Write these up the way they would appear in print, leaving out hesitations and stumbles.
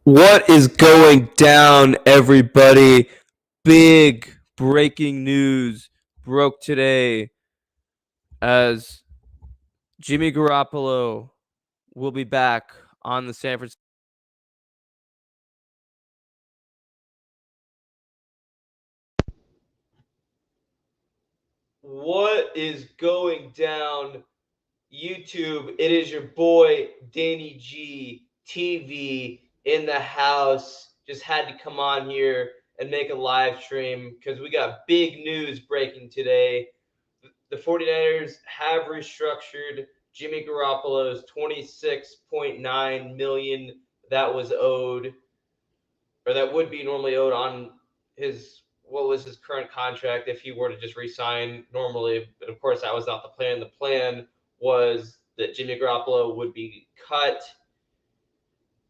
What is going down, everybody? Big breaking news broke today as Jimmy Garoppolo will be back on the San Francisco. What is going down, YouTube? It is your boy, Danny G TV in the house. Just had to come on here and make a live stream because we got big news breaking today. The 49ers have restructured Jimmy Garoppolo's $26.9 million that was owed, or that would be normally owed on his what was his current contract if he were to just resign normally. But of course, that was not the plan. The plan was that Jimmy Garoppolo would be cut,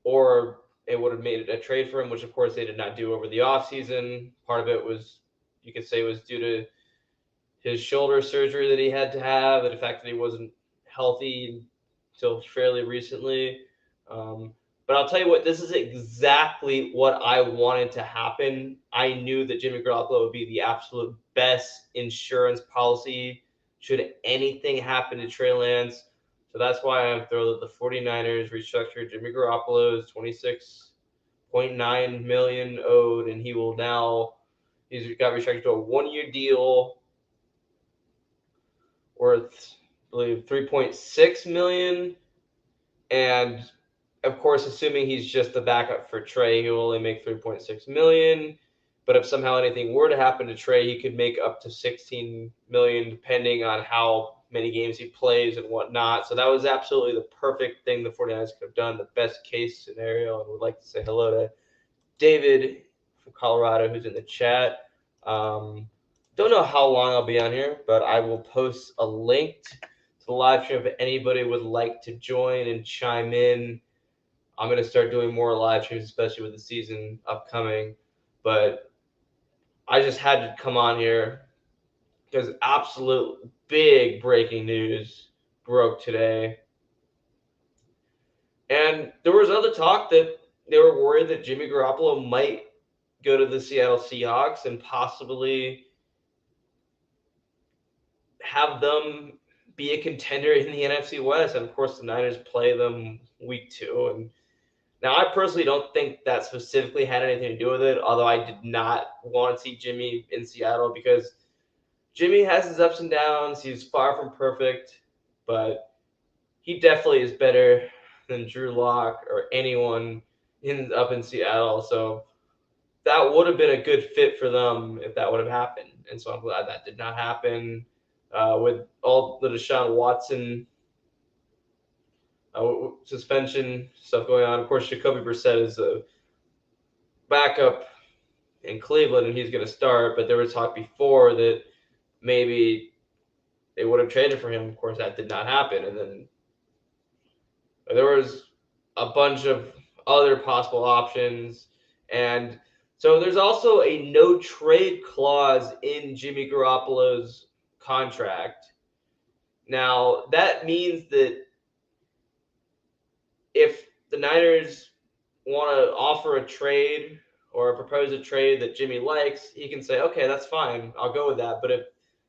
or it would have made a trade for him, which of course they did not do over the offseason. Part of it was, you could say, was due to his shoulder surgery that he had to have, and the fact that he wasn't healthy until fairly recently. But I'll tell you what, this is exactly what I wanted to happen. I knew that Jimmy Garoppolo would be the absolute best insurance policy should anything happen to Trey Lance. So that's why I'm thrilled that the 49ers restructured Jimmy Garoppolo's $26.9 million owed, and he will now, he's got restructured to a 1-year deal worth, I believe, 3.6 million. And of course, assuming he's just the backup for Trey, he will only make 3.6 million. But if somehow anything were to happen to Trey, he could make up to 16 million, depending on how many games he plays and whatnot. So that was absolutely the perfect thing the 49ers could have done, the best case scenario. And would like to say hello to David from Colorado, who's in the chat. Don't know how long I'll be on here, but I will post a link to the live stream if anybody would like to join and chime in. I'm going to start doing more live streams, especially with the season upcoming. But I just had to come on here because absolute big breaking news broke today. And there was other talk that they were worried that Jimmy Garoppolo might go to the Seattle Seahawks and possibly have them be a contender in the NFC West. And of course, the Niners play them week 2. And now I personally don't think that specifically had anything to do with it, although I did not want to see Jimmy in Seattle because Jimmy has his ups and downs. He's far from perfect, but he definitely is better than Drew Lock or anyone up in Seattle. So that would have been a good fit for them if that would have happened. And so I'm glad that did not happen. With all the Deshaun Watson suspension stuff going on, of course, Jacoby Brissett is a backup in Cleveland and he's going to start. But there was talk before that maybe they would have traded for him. Of course, that did not happen. And then there was a bunch of other possible options. And so there's also a no trade clause in Jimmy Garoppolo's contract. Now, that means that if the Niners want to offer a trade or propose a trade that Jimmy likes, he can say, okay, that's fine. I'll go with that. But if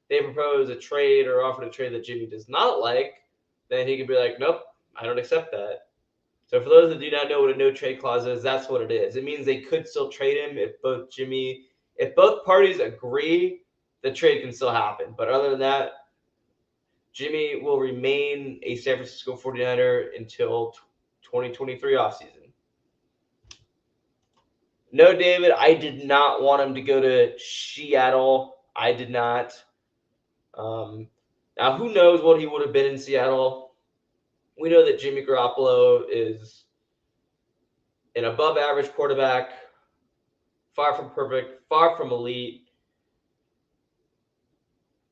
they propose a trade or offer a trade that Jimmy does not like, then he can be like, nope, I don't accept that. So for those that do not know what a no trade clause is, that's what it is. It means they could still trade him if both parties agree, the trade can still happen. But other than that, Jimmy will remain a San Francisco 49er until 2023 offseason. No, David, I did not want him to go to Seattle. I did not. Now, who knows what he would have been in Seattle? We know that Jimmy Garoppolo is an above-average quarterback, far from perfect, far from elite,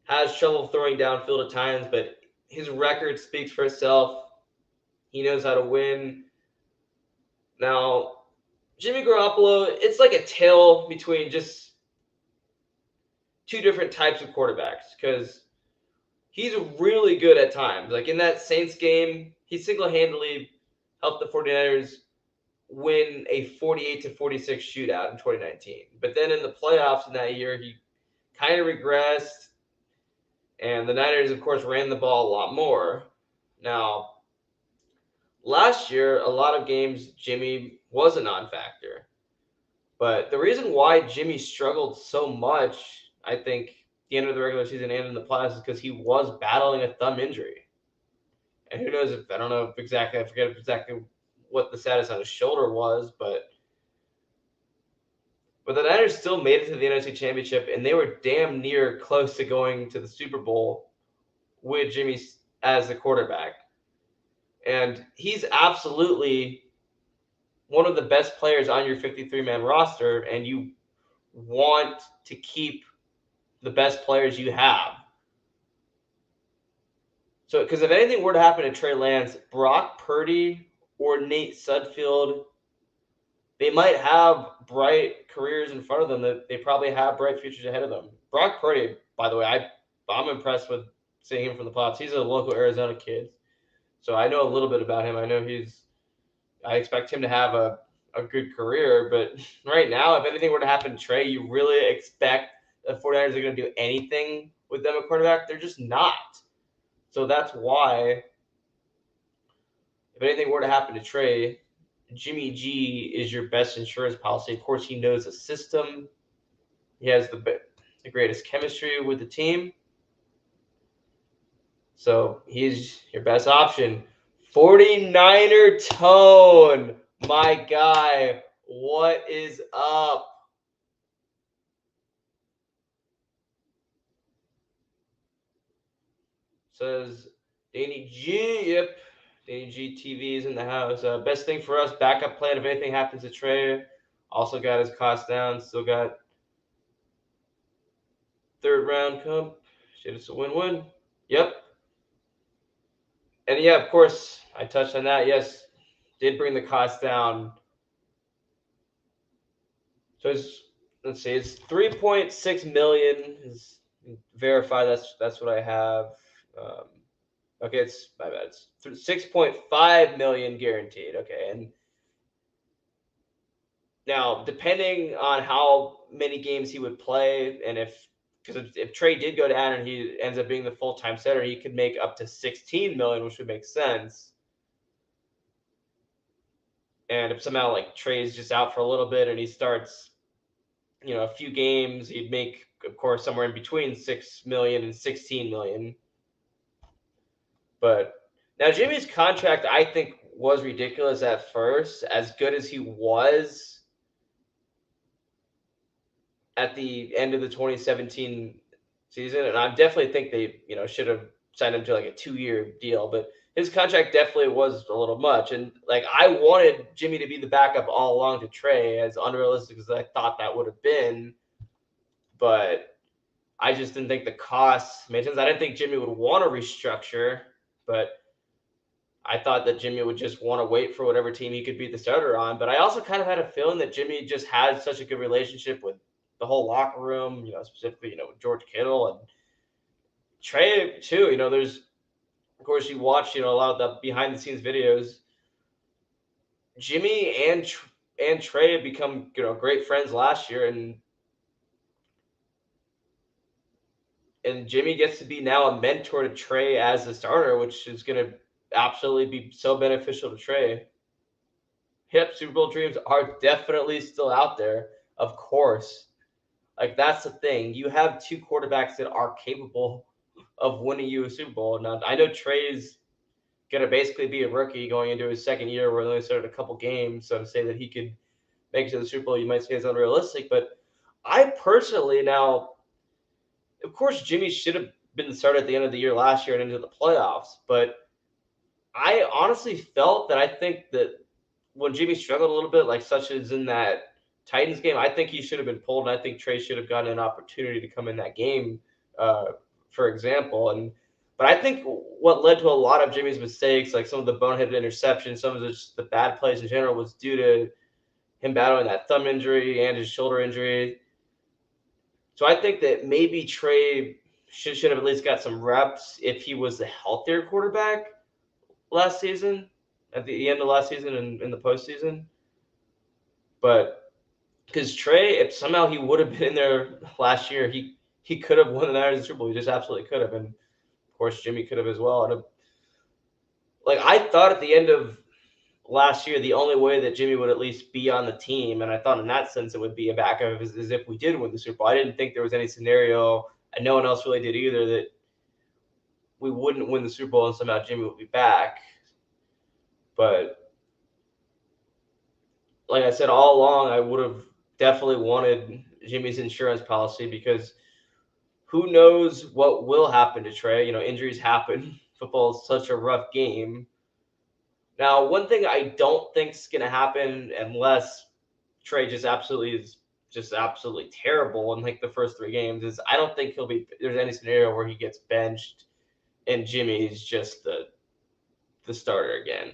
has trouble throwing downfield at times, but his record speaks for itself. He knows how to win. Now, Jimmy Garoppolo, it's like a tale between just two different types of quarterbacks because he's really good at times. Like in that Saints game, he single-handedly helped the 49ers win a 48-46 shootout in 2019. But then in the playoffs in that year, he kind of regressed, and the Niners, of course, ran the ball a lot more. Now, last year, a lot of games, Jimmy was a non-factor. But the reason why Jimmy struggled so much, I think, the end of the regular season and in the playoffs is because he was battling a thumb injury. And who knows if, I don't know if exactly, I forget exactly what the status on his shoulder was, but the Niners still made it to the NFC Championship, and they were damn near close to going to the Super Bowl with Jimmy as the quarterback. And he's absolutely one of the best players on your 53-man roster, and you want to keep the best players you have. So, because if anything were to happen to Trey Lance, Brock Purdy or Nate Sudfeld, they might have bright careers in front of them. That they probably have bright futures ahead of them. Brock Purdy, by the way, I'm impressed with seeing him from the playoffs. He's a local Arizona kid, so I know a little bit about him. I know I expect him to have a good career, but right now, if anything were to happen to Trey, you really expect the 49ers are going to do anything with them at quarterback? They're just not. So that's why, if anything were to happen to Trey, Jimmy G is your best insurance policy. Of course, he knows the system. He has the greatest chemistry with the team. So he's your best option. 49er Tone, my guy, what is up? Says Danny G. Yep, Danny G TV is in the house. Best thing for us, backup plan if anything happens to Trey. Also got his cost down. Still got third round comp. Shit, it's a win-win. Yep. And yeah, of course, I touched on that. Yes, did bring the cost down. So let's see, it's 3.6 million. Is verify that's what I have. Okay, it's my bad. It's 6.5 million guaranteed. Okay, and now depending on how many games he would play, and because if Trey did go down and he ends up being the full-time center, he could make up to 16 million, which would make sense. And if somehow like Trey's just out for a little bit and he starts, a few games, he'd make, of course, somewhere in between 6 million and 16 million. But now Jimmy's contract, I think, was ridiculous at first. As good as he was at the end of the 2017 season, and I definitely think they, should have signed him to like a 2-year deal, but his contract definitely was a little much. And like, I wanted Jimmy to be the backup all along to Trey, as unrealistic as I thought that would have been. But I just didn't think the costs made sense. I didn't think Jimmy would want to restructure, but I thought that Jimmy would just want to wait for whatever team he could be the starter on. But I also kind of had a feeling that Jimmy just had such a good relationship with the whole locker room, specifically, with George Kittle and Trey too. There's, of course, you watch, a lot of the behind the scenes videos. Jimmy and Trey have become, great friends last year, and Jimmy gets to be now a mentor to Trey as the starter, which is going to absolutely be so beneficial to Trey. Yep, Super Bowl dreams are definitely still out there, of course. Like, that's the thing. You have two quarterbacks that are capable of winning you a Super Bowl. Now, I know Trey's going to basically be a rookie going into his second year where he only started a couple games. So to say that he could make it to the Super Bowl, you might say is unrealistic. But I personally now, of course, Jimmy should have been the starter at the end of the year last year and into the playoffs. But I honestly felt that I think that when Jimmy struggled a little bit, like such as in that Titans game, I think he should have been pulled, and I think Trey should have gotten an opportunity to come in that game, for example. But I think what led to a lot of Jimmy's mistakes, like some of the boneheaded interceptions, some of the bad plays in general, was due to him battling that thumb injury and his shoulder injury. So I think that maybe Trey should have at least got some reps if he was the healthier quarterback last season, at the end of last season and in the postseason. But because Trey, if somehow he would have been in there last year, he could have won the Niners Super Bowl. He just absolutely could have, and of course Jimmy could have as well. And like I thought at the end of last year, the only way that Jimmy would at least be on the team, and I thought in that sense it would be a backup, is if we did win the Super Bowl. I didn't think there was any scenario, and no one else really did either, that we wouldn't win the Super Bowl and somehow Jimmy would be back. But like I said all along, I would have definitely wanted Jimmy's insurance policy because who knows what will happen to Trey? Injuries happen. Football is such a rough game. Now, one thing I don't think is going to happen unless Trey just absolutely terrible in like the first 3 games is I don't think there's any scenario where he gets benched and Jimmy's just the starter again.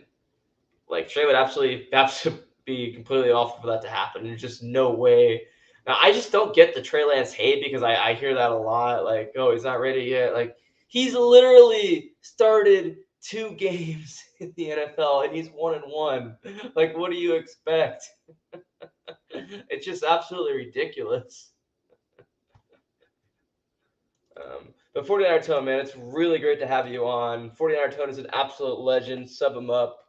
Like Trey would absolutely have to be completely awful for that to happen. There's just no way. Now I just don't get the Trey Lance hate because I hear that a lot. Like, oh, he's not ready yet. Like he's literally started 2 games in the NFL and he's 1-1. Like, what do you expect? It's just absolutely ridiculous. But 49er Tone, man, it's really great to have you on. 49er Tone is an absolute legend. Sub him up.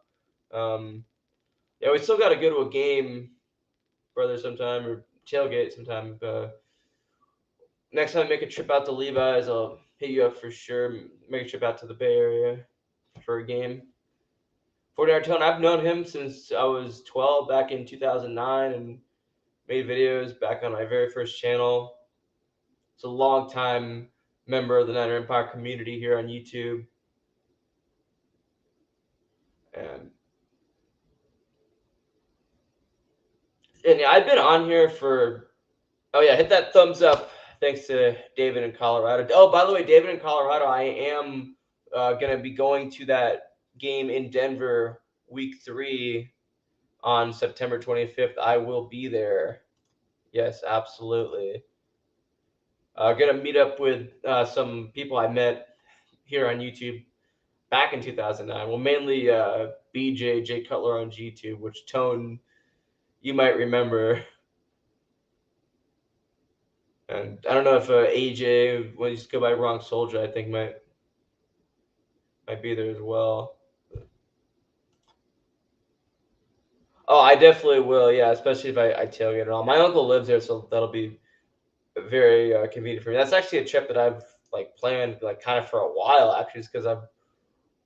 Yeah, we still got to go to a game, brother, sometime, or tailgate sometime. Next time I make a trip out to Levi's, I'll hit you up for sure. Make a trip out to the Bay Area for a game. 49er Tone, I've known him since I was 12 back in 2009 and made videos back on my very first channel. It's a long time member of the Niner Empire community here on YouTube. And yeah, I've been on here for, oh yeah, hit that thumbs up. Thanks to David in Colorado. Oh, by the way, David in Colorado, I am going to be going to that game in Denver week 3 on September 25th. I will be there. Yes, absolutely. Going to meet up with some people I met here on YouTube back in 2009. Well, mainly BJ, Jay Cutler on GTube, which Tone you might remember. And I don't know if AJ, when you just go by Wrong Soldier, I think might be there as well. Oh, I definitely will. Yeah, especially if I tailgate at all. My uncle lives there, so that'll be very convenient for me. That's actually a trip that I've like planned like kind of for a while actually, because I've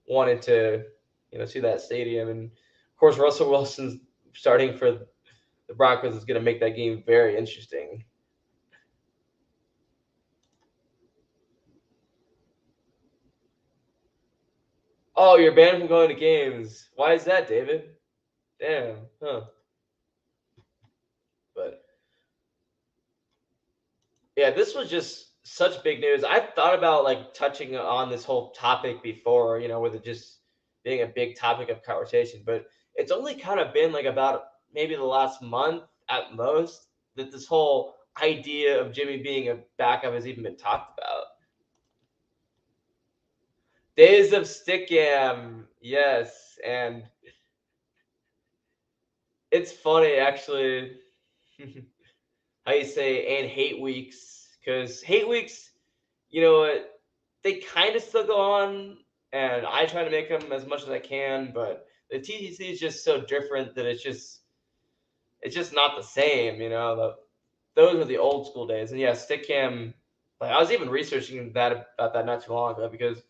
wanted to see that stadium, and of course Russell Wilson's starting for the Broncos is going to make that game very interesting. Oh, you're banned from going to games. Why is that, David? Damn, huh? But yeah, this was just such big news. I've thought about like touching on this whole topic before, with it just being a big topic of conversation, but it's only kind of been like about maybe the last month at most that this whole idea of Jimmy being a backup has even been talked about. Days of Stickam, yes, and it's funny actually how you say and hate weeks, because hate weeks, you know what, they kind of still go on, and I try to make them as much as I can, but the TTC is just so different that it's just not the same, those are the old school days. And yeah, Stickam, like I was even researching that about that not too long ago because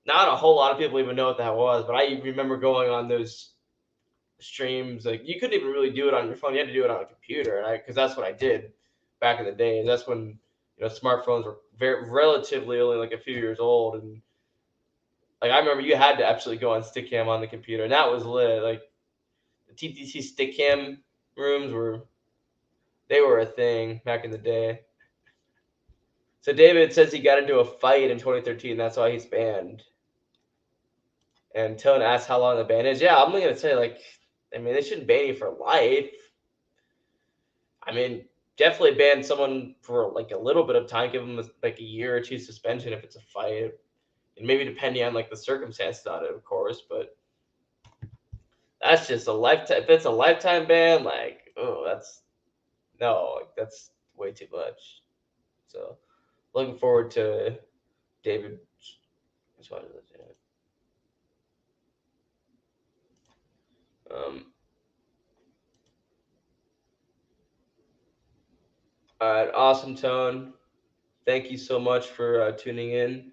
not a whole lot of people even know what that was, but I remember going on those streams. Like you couldn't even really do it on your phone; you had to do it on a computer, and because that's what I did back in the day. That's when smartphones were relatively only like a few years old, and like I remember you had to actually go on Stickam on the computer, and that was lit. Like the TTC Stickam rooms were a thing back in the day. So David says he got into a fight in 2013. That's why he's banned. And Tone asks how long the ban is. Yeah, I'm only gonna say they shouldn't ban you for life. I mean, definitely ban someone for like a little bit of time. Give them like a year or two suspension if it's a fight, and maybe depending on like the circumstances on it, of course. But that's just a lifetime. If it's a lifetime ban, like oh, that's way too much. So looking forward to David. Um, all right, awesome, Tone. Thank you so much for tuning in.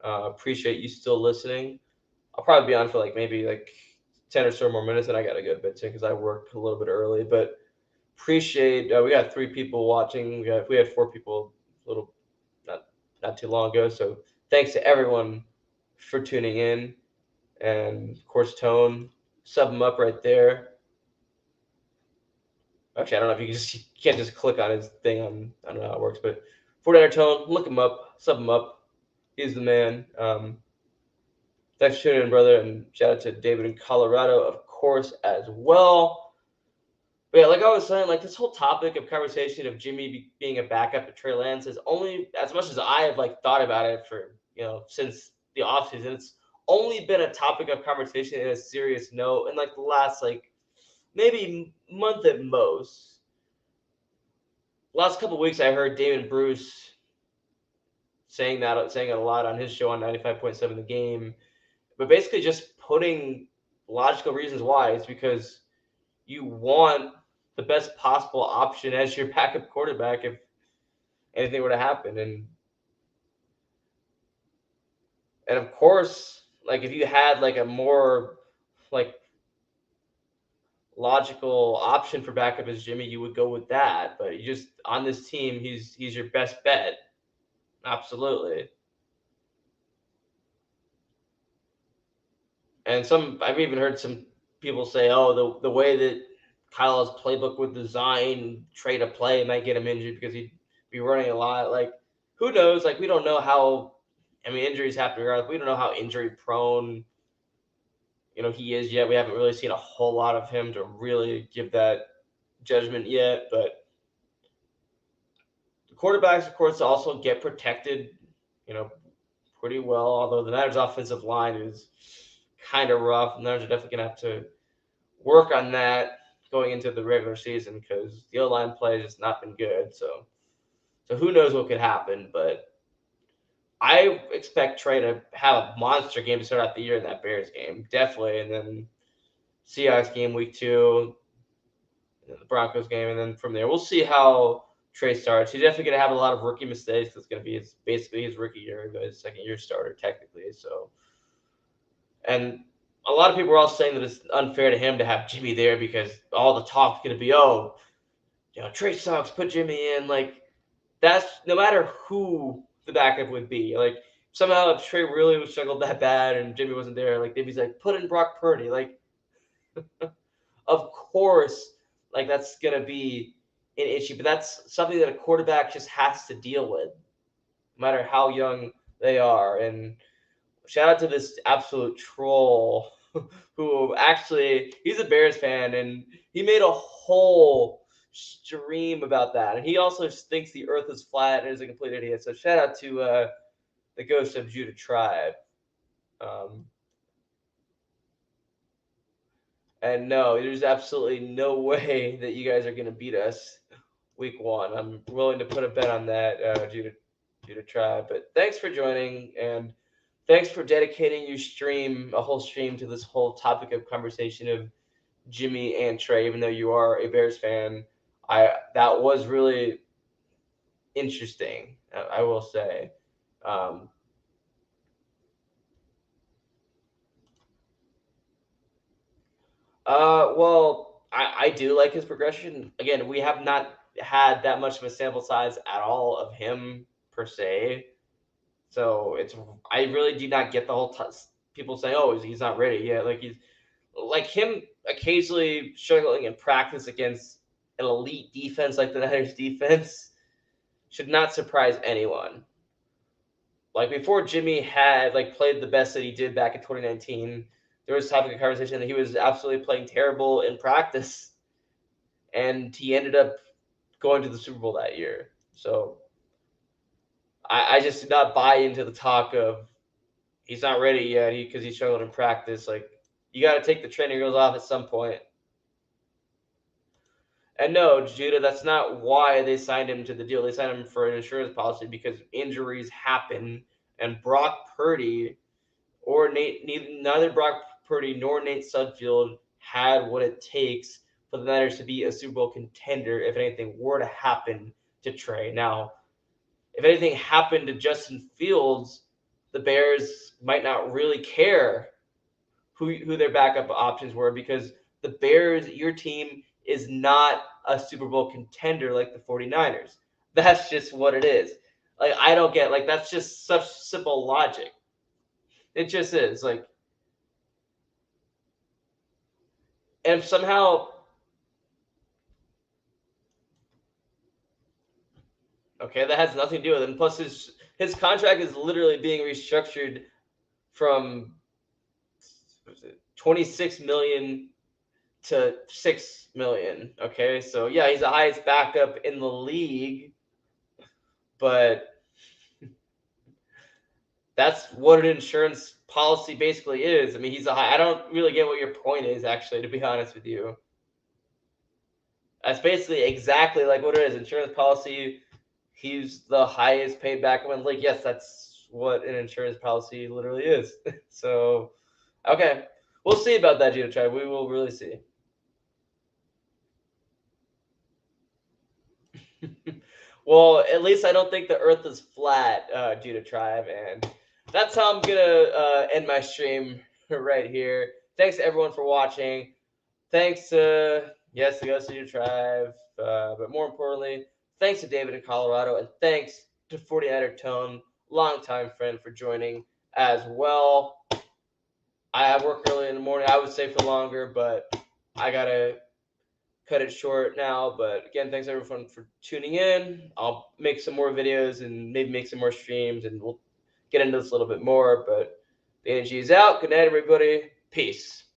Appreciate you still listening. I'll probably be on for like maybe like 10 or so more minutes, and I got to go to bed soon because I worked a little bit early. But appreciate we got 3 people watching. We had 4 people a little not not too long ago. So thanks to everyone for tuning in, and of course Tone, sub him up right there. Actually, I don't know if you can't just click on his thing on I don't know how it works, but for that Tone, look him up, sub him up. He's the man. Thanks for tuning in, brother, and shout out to David in Colorado, of course, as well. But yeah, like I was saying, like this whole topic of conversation of Jimmy being a backup to Trey Lance is only as much as I have like thought about it for since the offseason. It's only been a topic of conversation in a serious note in like the last like maybe month at most. Last couple of weeks, I heard Damon Bruce saying it a lot on his show on 95.7 The Game, but basically just putting logical reasons why. It's because you want the best possible option as your backup quarterback if anything were to happen. And of course, like if you had like a more like logical option for backup as Jimmy, you would go with that. But you just on this team, he's your best bet. Absolutely. And I've even heard some people say, oh, the way that Kyle's playbook would design Trey to play might get him injured because he'd be running a lot. Like, who knows? Like, we don't know how. I mean, injuries happen regardless. We don't know how injury prone he is yet. We haven't really seen a whole lot of him to really give that judgment yet. But the quarterbacks, of course, also get protected, you know, pretty well. Although the Niners' offensive line is kind of rough, the Niners are definitely gonna have to work on that going into the regular season because the O-line play has not been good. So who knows what could happen, but I expect Trey to have a monster game to start out the year in that Bears game, definitely, and then Seahawks game week 2, and then the Broncos game, and then from there we'll see how Trey starts. He's definitely going to have a lot of rookie mistakes. It's going to be basically his rookie year, his second year starter technically. So, and a lot of people are also saying that it's unfair to him to have Jimmy there because all the talk's going to be, oh, Trey sucks, put Jimmy in. Like, that's no matter who the backup would be. Like, somehow if Trey really struggled that bad and Jimmy wasn't there, like, they'd be like, put in Brock Purdy. Like, of course, like, that's going to be an issue. But that's something that a quarterback just has to deal with, no matter how young they are. And shout out to this absolute troll who actually he's a Bears fan and he made a whole stream about that. And he also thinks the earth is flat and is a complete idiot. So shout out to the Ghost of Judah tribe. Um, and no, there's absolutely no way that you guys are going to beat us week 1. I'm willing to put a bet on that, Judah tribe. But thanks for joining and thanks for dedicating a whole stream to this whole topic of conversation of Jimmy and Trey, even though you are a Bears fan. That was really interesting, I will say. Um, well, I do like his progression. Again, we have not had that much of a sample size at all of him per se. So I really do not get the whole people saying, "Oh, he's not ready yet." Like he's like him occasionally struggling in practice against an elite defense like the Niners defense should not surprise anyone. Like before Jimmy had like played the best that he did back in 2019, there was topic of conversation that he was absolutely playing terrible in practice, and he ended up going to the Super Bowl that year. So I just did not buy into the talk of he's not ready yet because he struggled in practice. Like you got to take the training wheels off at some point. And no, Judah, that's not why they signed him to the deal. They signed him for an insurance policy because injuries happen, and Brock Purdy or neither Brock Purdy nor Nate Sudfeld had what it takes for the Niners to be a Super Bowl contender if anything were to happen to Trey. Now, if anything happened to Justin Fields, the Bears might not really care who their backup options were because the Bears, your team, is not a Super Bowl contender like the 49ers. That's just what it is. Like, I don't get, like, that's just such simple logic. It just is. Like, and somehow, okay, that has nothing to do with it. And plus, his contract is literally being restructured from 26 million to 6 million. Okay, so yeah, he's the highest backup in the league, but that's what an insurance policy basically is. I mean, he's a high. I don't really get what your point is, actually, to be honest with you. That's basically exactly like what it is. Insurance policy. He's the highest paid backup in the league. Yes, that's what an insurance policy literally is. So, okay, we'll see about that, Gino Tribe. We will really see. Well, at least I don't think the Earth is flat, Judah Tribe, and that's how I'm gonna end my stream right here. Thanks to everyone for watching. Thanks to yes, the Ghost Judah Tribe, but more importantly, thanks to David in Colorado, and thanks to 49er Tone, longtime friend, for joining as well. I work early in the morning. I would say for longer, but I gotta cut it short now. But again, thanks everyone for tuning in. I'll make some more videos and maybe make some more streams, and we'll get into this a little bit more. But the energy is out. Good night, everybody. Peace.